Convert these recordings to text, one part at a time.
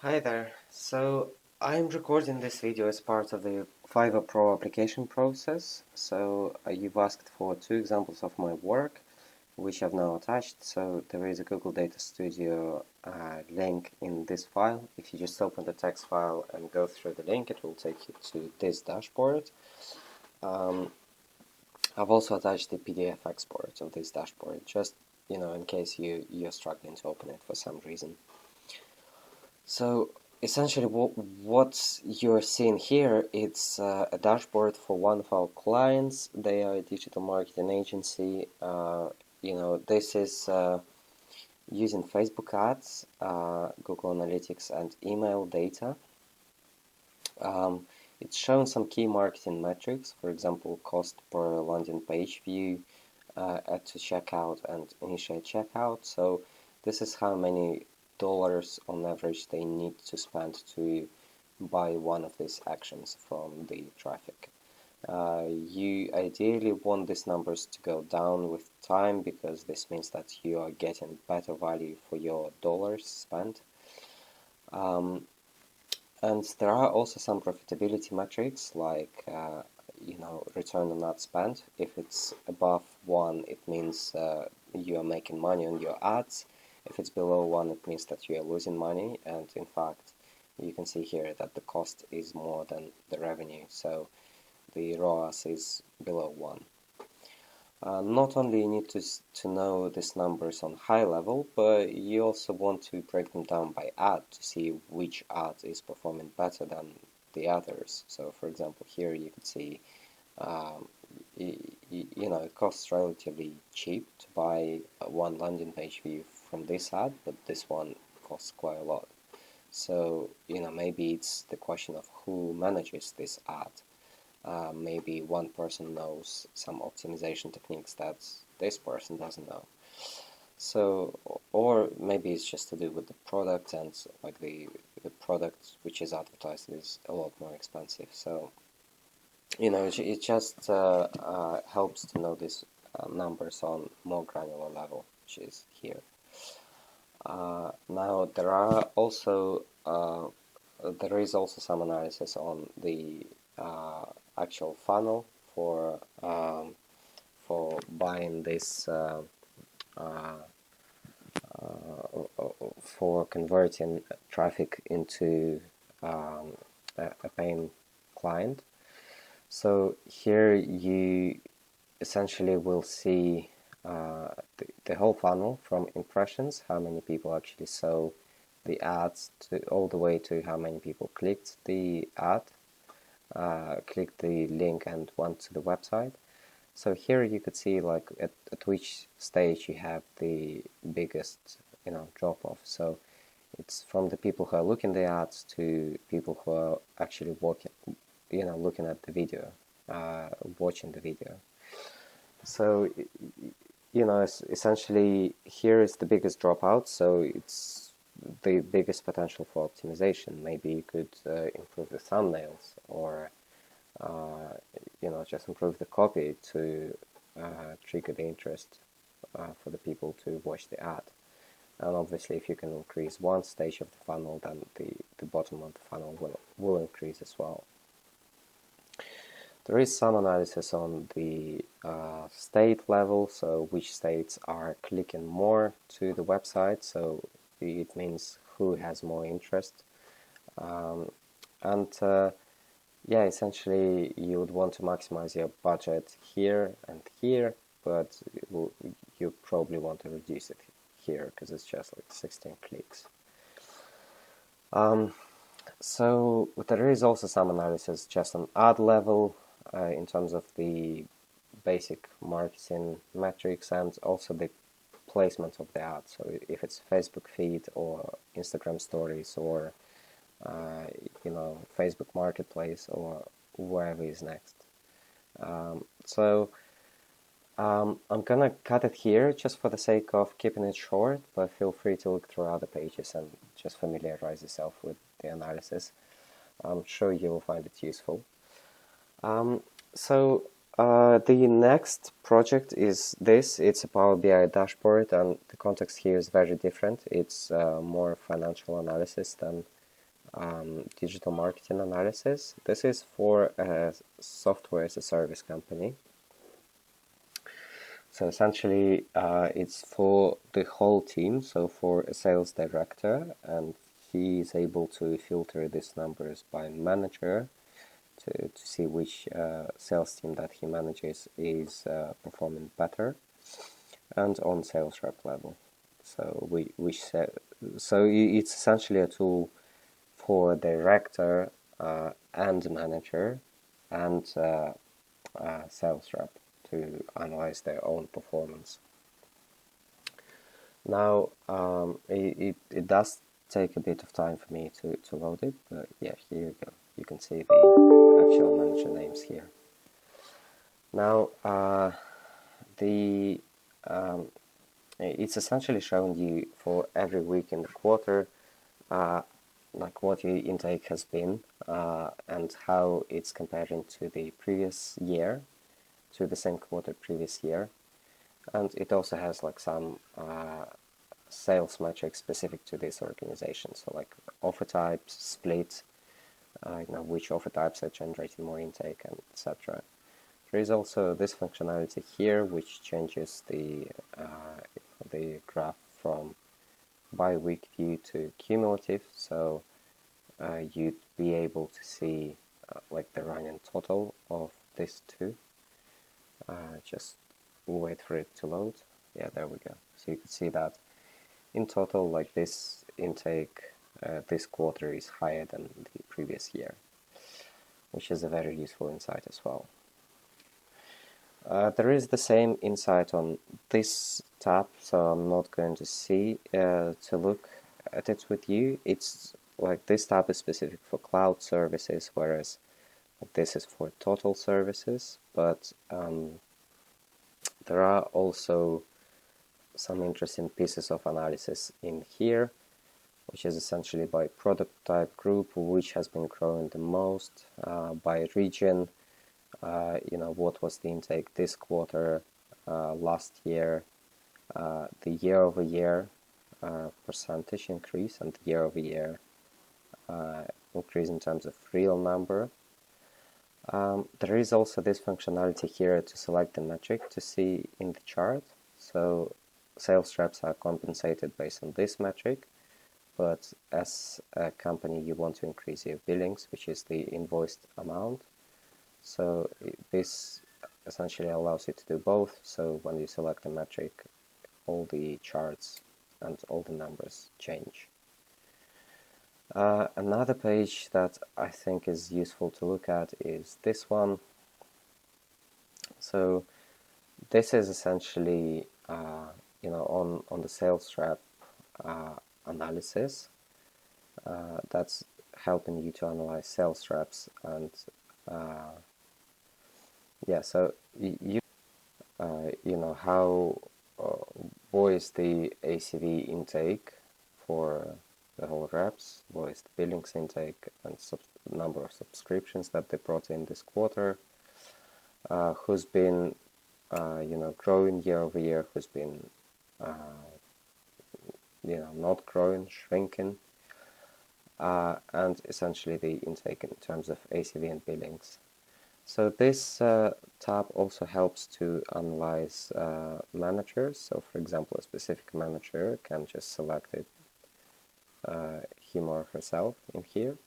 Hi there. So I'm recording this video as part of the Fiverr Pro application process. So you've asked for two examples of my work, which I've now attached. So there is a Google Data Studio link in this file. If you just open the text file and go through the link, it will take you to this dashboard. I've also attached the PDF export of this dashboard, just in case you're struggling to open it for some reason. So essentially what you're seeing here, it's a dashboard for one of our clients. They are a digital marketing agency. This is using Facebook ads, Google Analytics, and email data. It's showing some key marketing metrics, for example, cost per landing page view, add to checkout, and initiate checkout. So this is how many dollars on average they need to spend to buy one of these actions from the traffic. You ideally want these numbers to go down with time, because this means that you are getting better value for your dollars spent. And there are also some profitability metrics like return on ad spend. If it's above 1, it means you are making money on your ads. If it's below 1, it means that you are losing money. And in fact, you can see here that the cost is more than the revenue, so the ROAS is below 1. Not only you need to know these numbers on high level, but you also want to break them down by ad to see which ad is performing better than the others. So for example, here you could see it costs relatively cheap to buy one landing page view from this ad, but this one costs quite a lot. So maybe it's the question of who manages this ad. Maybe one person knows some optimization techniques that this person doesn't know. So, or maybe it's just to do with the product, and like the product which is advertised is a lot more expensive. So, it just helps to know these numbers on more granular level, which is here. Now there is also some analysis on the actual funnel for buying this for converting traffic into a paying client. So here you essentially will see the whole funnel, from impressions, how many people actually saw the ads, to all the way to how many people clicked the ad, clicked the link and went to the website. So here you could see like at which stage you have the biggest drop off. So it's from the people who are looking the ads to people who are actually looking at the video, watching the video. So essentially here is the biggest dropout, so it's the biggest potential for optimization. Maybe you could improve the thumbnails, or just improve the copy to trigger the interest for the people to watch the ad. And obviously, if you can increase one stage of the funnel, then the bottom of the funnel will increase as well. There is some analysis on the state level, so which states are clicking more to the website, so it means who has more interest. Essentially you would want to maximize your budget here and here, but you probably want to reduce it here because it's just like 16 clicks. So there is also some analysis just on ad level in terms of the basic marketing metrics, and also the placement of the ad. So if it's Facebook feed or Instagram stories or Facebook Marketplace or wherever is next. I'm gonna cut it here just for the sake of keeping it short, but feel free to look through other pages and just familiarize yourself with the analysis. I'm sure you will find it useful. The next project is this. It's a Power BI dashboard, and the context here is very different. It's more financial analysis than digital marketing analysis. This is for a software as a service company. So essentially, it's for the whole team, so for a sales director, and he is able to filter these numbers by manager to see which sales team that he manages is performing better, and on sales rep level. So it's essentially a tool for director and manager and sales rep to analyze their own performance. Now, it does take a bit of time for me to load it, but yeah, here you go. You can see the actual manager names here. Now, it's essentially showing you for every week in the quarter, like what your intake has been and how it's comparing to the previous year, to the same quarter previous year. And it also has like some sales metrics specific to this organization. So like offer types, split, which offer types are generating more intake, and etc. There is also this functionality here, which changes the graph from bi-week view to cumulative. So you'd be able to see like the running total of these two. Just wait for it to load. Yeah, there we go. So you can see that in total, like this intake this quarter is higher than the previous year, which is a very useful insight as well. There is the same insight on this tab, so I'm not going to look at it with you. It's like this tab is specific for cloud services, whereas this is for total services, but there are also some interesting pieces of analysis in here, which is essentially by product type group, which has been growing the most, by region, what was the intake this quarter, last year, the year-over-year percentage increase, and the year-over-year increase in terms of real number. There is also this functionality here to select the metric to see in the chart. So sales reps are compensated based on this metric, but as a company you want to increase your billings, which is the invoiced amount. So this essentially allows you to do both. So when you select a metric, all the charts and all the numbers change. Another page that I think is useful to look at is this one. So this is essentially on the sales rep analysis that's helping you to analyze sales reps, and so how what is the ACV intake for the whole reps, what is the billings intake and number of subscriptions that they brought in this quarter, who's been growing year over year, who's been not growing, shrinking, and essentially the intake in terms of ACV and billings. So this tab also helps to analyze managers. So for example, a specific manager can just select it, him or herself in here,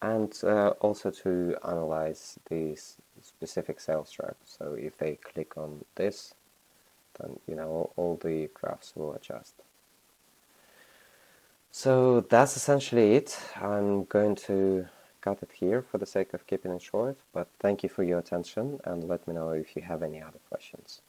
and also to analyze these specific sales rep. So if they click on this, then all the graphs will adjust. So that's essentially it. I'm going to cut it here for the sake of keeping it short, but thank you for your attention, and let me know if you have any other questions.